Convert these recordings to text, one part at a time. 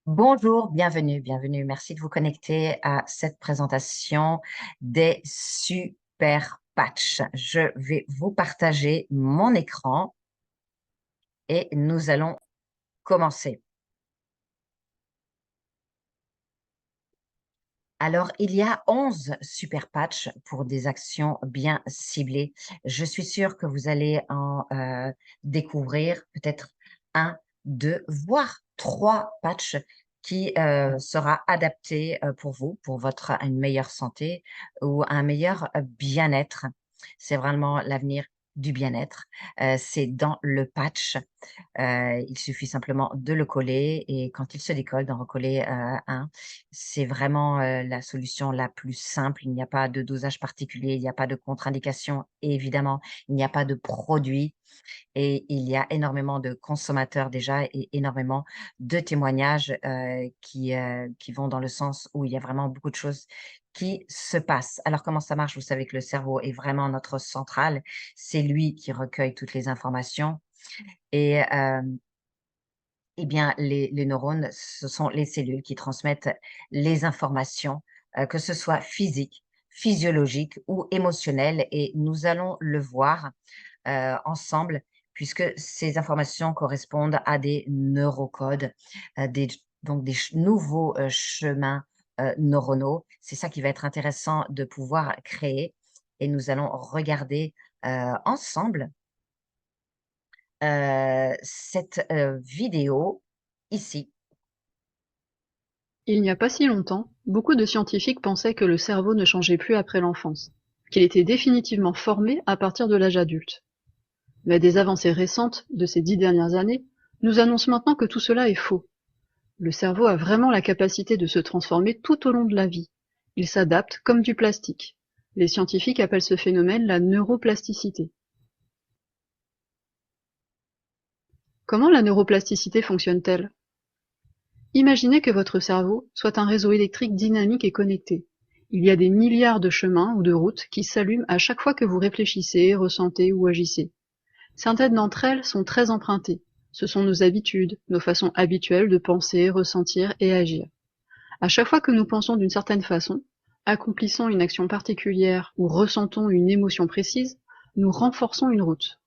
Bonjour, bienvenue. Merci de vous connecter à cette présentation des super patchs. Je vais vous partager mon écran et nous allons commencer. Alors, il y a 11 super patchs pour des actions bien ciblées. Je suis sûre que vous allez en découvrir peut-être un, deux, voire trois patchs qui sera adapté pour vous, pour votre une meilleure santé ou un meilleur bien-être. C'est vraiment l'avenir du bien-être. C'est dans le patch. Il suffit simplement de le coller et quand il se décolle, d'en recoller un. C'est vraiment la solution la plus simple. Il n'y a pas de dosage particulier, il n'y a pas de contre-indication. Et évidemment, il n'y a pas de produit et il y a énormément de consommateurs déjà et énormément de témoignages qui vont dans le sens où il y a vraiment beaucoup de choses qui se passent. Alors, comment ça marche? Vous savez que le cerveau est vraiment notre centrale. C'est lui qui recueille toutes les informations et eh bien, les neurones, ce sont les cellules qui transmettent les informations, que ce soit physiques, physiologiques ou émotionnelles et nous allons le voir, ensemble puisque ces informations correspondent à des neurocodes, donc des ch nouveaux, chemins, neuronaux. C'est ça qui va être intéressant de pouvoir créer et nous allons regarder, ensemble cette, vidéo ici. Il n'y a pas si longtemps, beaucoup de scientifiques pensaient que le cerveau ne changeait plus après l'enfance, qu'il était définitivement formé à partir de l'âge adulte. Mais des avancées récentes, de ces 10 dernières années, nous annoncent maintenant que tout cela est faux. Le cerveau a vraiment la capacité de se transformer tout au long de la vie. Il s'adapte comme du plastique. Les scientifiques appellent ce phénomène la neuroplasticité. Comment la neuroplasticité fonctionne-t-elle? Imaginez que votre cerveau soit un réseau électrique dynamique et connecté. Il y a des milliards de chemins ou de routes qui s'allument à chaque fois que vous réfléchissez, ressentez ou agissez. Certaines d'entre elles sont très empruntées. Ce sont nos habitudes, nos façons habituelles de penser, ressentir et agir. À chaque fois que nous pensons d'une certaine façon, accomplissons une action particulière ou ressentons une émotion précise, nous renforçons une route.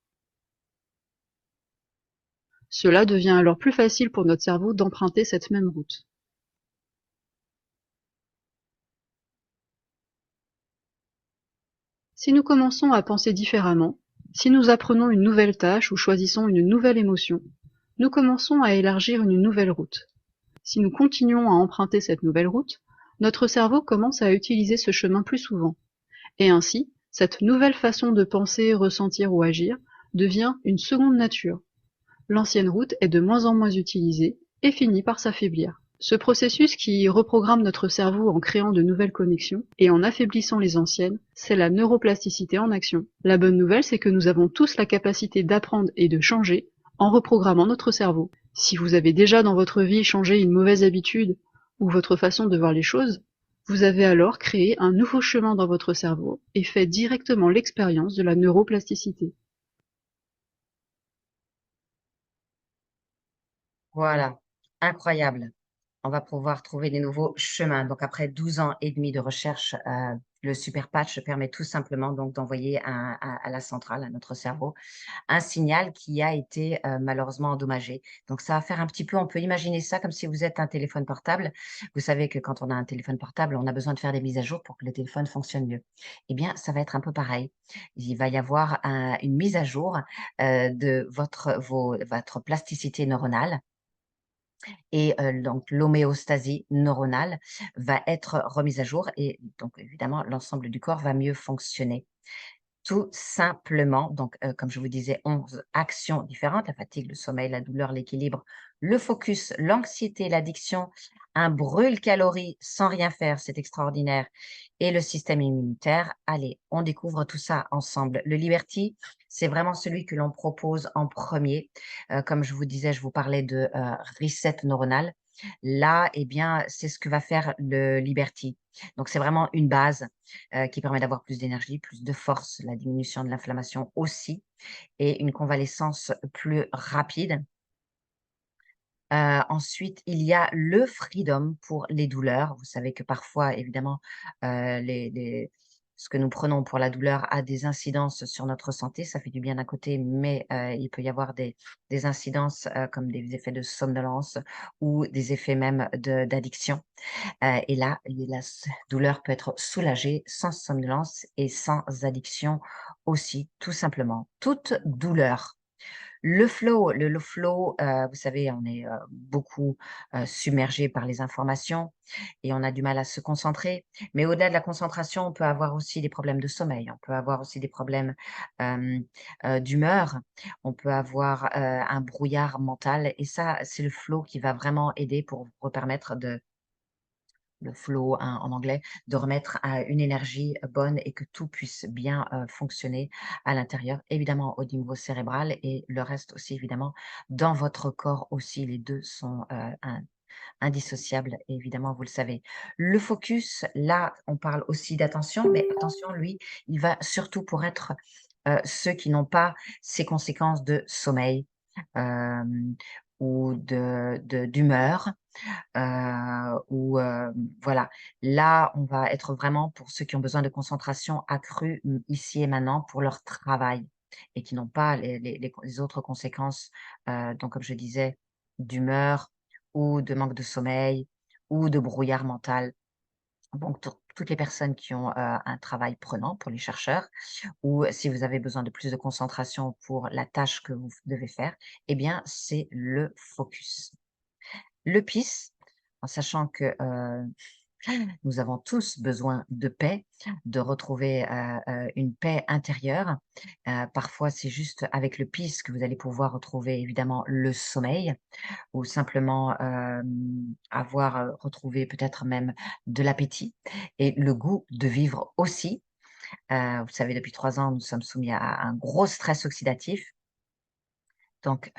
Cela devient alors plus facile pour notre cerveau d'emprunter cette même route. Si nous commençons à penser différemment, si nous apprenons une nouvelle tâche ou choisissons une nouvelle émotion, nous commençons à élargir une nouvelle route. Si nous continuons à emprunter cette nouvelle route, notre cerveau commence à utiliser ce chemin plus souvent. Et ainsi, cette nouvelle façon de penser, ressentir ou agir devient une seconde nature. L'ancienne route est de moins en moins utilisée et finit par s'affaiblir. Ce processus qui reprogramme notre cerveau en créant de nouvelles connexions et en affaiblissant les anciennes, c'est la neuroplasticité en action. La bonne nouvelle, c'est que nous avons tous la capacité d'apprendre et de changer en reprogrammant notre cerveau. Si vous avez déjà dans votre vie changé une mauvaise habitude ou votre façon de voir les choses, vous avez alors créé un nouveau chemin dans votre cerveau et fait directement l'expérience de la neuroplasticité. Voilà, incroyable. On va pouvoir trouver des nouveaux chemins. Donc après 12 ans et demi de recherche, le super patch permet tout simplement donc d'envoyer à la centrale, à notre cerveau, un signal qui a été, malheureusement endommagé. Donc ça va faire un petit peu on peut imaginer ça comme si vous êtes un téléphone portable. Vous savez que quand on a un téléphone portable, on a besoin de faire des mises à jour pour que le téléphone fonctionne mieux. Eh bien, ça va être un peu pareil. Il va y avoir une mise à jour, de votre plasticité neuronale et donc l'homéostasie neuronale va être remise à jour et donc évidemment l'ensemble du corps va mieux fonctionner. Tout simplement, donc comme je vous disais, 11 actions différentes, la fatigue, le sommeil, la douleur, l'équilibre, le focus, l'anxiété, l'addiction, un brûle-calories sans rien faire, c'est extraordinaire et le système immunitaire. Allez, on découvre tout ça ensemble. Le Liberty, c'est vraiment celui que l'on propose en premier. Comme je vous disais, je vous parlais de, reset neuronal. Là, eh bien, c'est ce que va faire le Liberty. Donc c'est vraiment une base qui permet d'avoir plus d'énergie, plus de force, la diminution de l'inflammation aussi et une convalescence plus rapide. Ensuite, il y a le Freedom pour les douleurs. Vous savez que parfois, évidemment, ce que nous prenons pour la douleur a des incidences sur notre santé. Ça fait du bien d'un côté, mais il peut y avoir des incidences comme des effets de somnolence ou des effets même d'addiction. Et là, la douleur peut être soulagée sans somnolence et sans addiction aussi, tout simplement. Toute douleur. Le flow, vous savez, on est beaucoup submergé par les informations et on a du mal à se concentrer. Mais au-delà de la concentration, on peut avoir aussi des problèmes de sommeil, on peut avoir aussi des problèmes d'humeur, on peut avoir un brouillard mental. Et ça, c'est le flow qui va vraiment aider pour vous permettre le flow en anglais, de remettre à une énergie bonne et que tout puisse bien fonctionner à l'intérieur, évidemment au niveau cérébral et le reste aussi évidemment dans votre corps aussi. Les deux sont indissociables, évidemment, vous le savez. Le focus, là, on parle aussi d'attention, mais attention, lui, il va surtout pour être ceux qui n'ont pas ces conséquences de sommeil euh, ou d'humeur ou voilà. Là, on va être vraiment pour ceux qui ont besoin de concentration accrue, ici et maintenant pour leur travail et qui n'ont pas les autres conséquences, donc comme je disais, d'humeur ou de manque de sommeil ou de brouillard mental. Donc toutes les personnes qui ont, un travail prenant pour les chercheurs ou si vous avez besoin de plus de concentration pour la tâche que vous devez faire, eh bien, c'est le focus. Le PIS, en sachant que, nous avons tous besoin de paix, de retrouver, une paix intérieure. Parfois, c'est juste avec le PIS que vous allez pouvoir retrouver évidemment le sommeil ou simplement, avoir, retrouvé peut-être même de l'appétit et le goût de vivre aussi. Vous savez, depuis 3 ans, nous sommes soumis à un gros stress oxydatif. Donc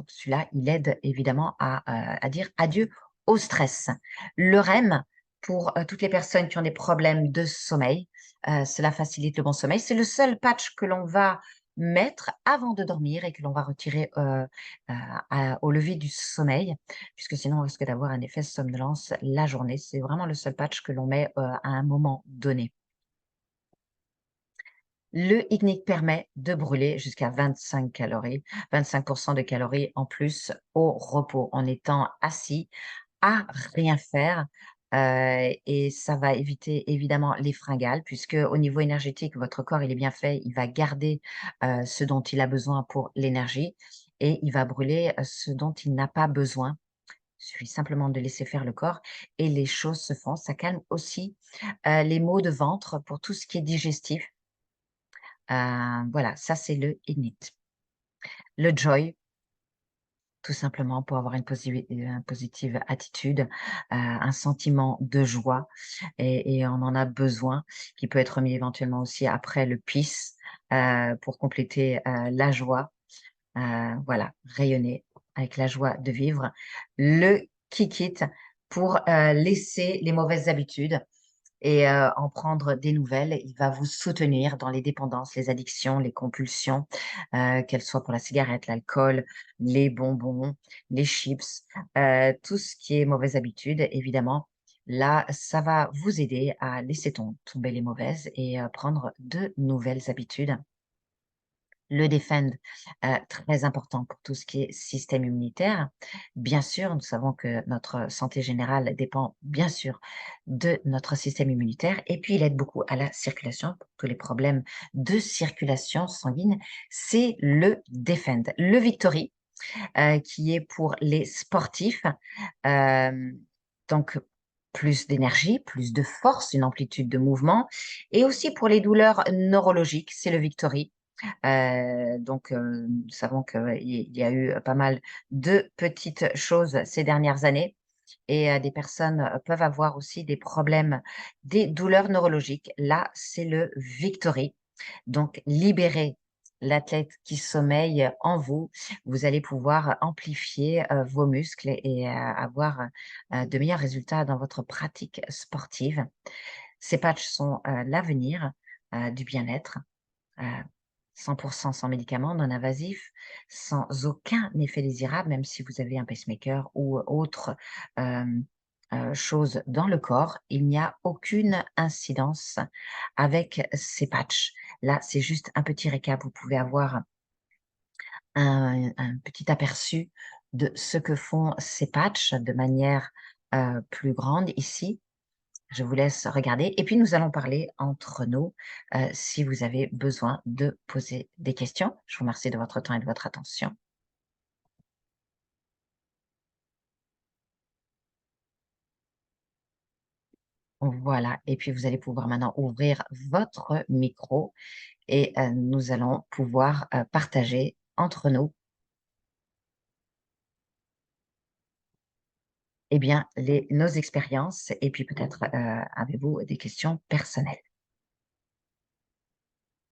celui-là, il aide évidemment à dire adieu au stress. Le REM, pour toutes les personnes qui ont des problèmes de sommeil, cela facilite le bon sommeil. C'est le seul patch que l'on va mettre avant de dormir et que l'on va retirer au lever du sommeil, puisque sinon on risque d'avoir un effet somnolence la journée. C'est vraiment le seul patch que l'on met à un moment donné. Le Ignic permet de brûler jusqu'à 25 calories, 25% de calories en plus au repos, en étant assis à rien faire. Et ça va éviter évidemment les fringales, puisque au niveau énergétique, votre corps il est bien fait, il va garder ce dont il a besoin pour l'énergie et il va brûler ce dont il n'a pas besoin. Il suffit simplement de laisser faire le corps et les choses se font. Ça calme aussi les maux de ventre pour tout ce qui est digestif. Voilà, ça c'est le init. Le joy, tout simplement pour avoir une positive attitude, un sentiment de joie et on en a besoin, qui peut être mis éventuellement aussi après le peace, pour compléter, la joie, voilà, rayonner avec la joie de vivre. Le kick it pour, laisser les mauvaises habitudes et en prendre des nouvelles. Il va vous soutenir dans les dépendances, les addictions, les compulsions, qu'elles soient pour la cigarette, l'alcool, les bonbons, les chips, tout ce qui est mauvaise habitude, évidemment. Là, ça va vous aider à laisser tomber les mauvaises et prendre de nouvelles habitudes. Le Defend, très important pour tout ce qui est système immunitaire. Bien sûr, nous savons que notre santé générale dépend bien sûr de notre système immunitaire et puis il aide beaucoup à la circulation, pour tous les problèmes de circulation sanguine, c'est le Defend. Le Victory, qui est pour les sportifs, donc plus d'énergie, plus de force, une amplitude de mouvement et aussi pour les douleurs neurologiques, c'est le Victory. Nous savons qu'il y a eu pas mal de petites choses ces dernières années et des personnes peuvent avoir aussi des problèmes, des douleurs neurologiques. Là, c'est le Victory. Donc, libérez l'athlète qui sommeille en vous. Vous allez pouvoir amplifier vos muscles et avoir de meilleurs résultats dans votre pratique sportive. Ces patchs sont l'avenir du bien-être. 100% sans médicaments, non invasif, sans aucun effet désirable, même si vous avez un pacemaker ou autre chose dans le corps, il n'y a aucune incidence avec ces patchs. Là, c'est juste un petit récap. Vous pouvez avoir un petit aperçu de ce que font ces patchs de manière plus grande ici. Je vous laisse regarder et puis nous allons parler entre nous si vous avez besoin de poser des questions. Je vous remercie de votre temps et de votre attention. Voilà, et puis vous allez pouvoir maintenant ouvrir votre micro et nous allons pouvoir partager entre nous eh bien, nos expériences et puis peut-être avez-vous des questions personnelles.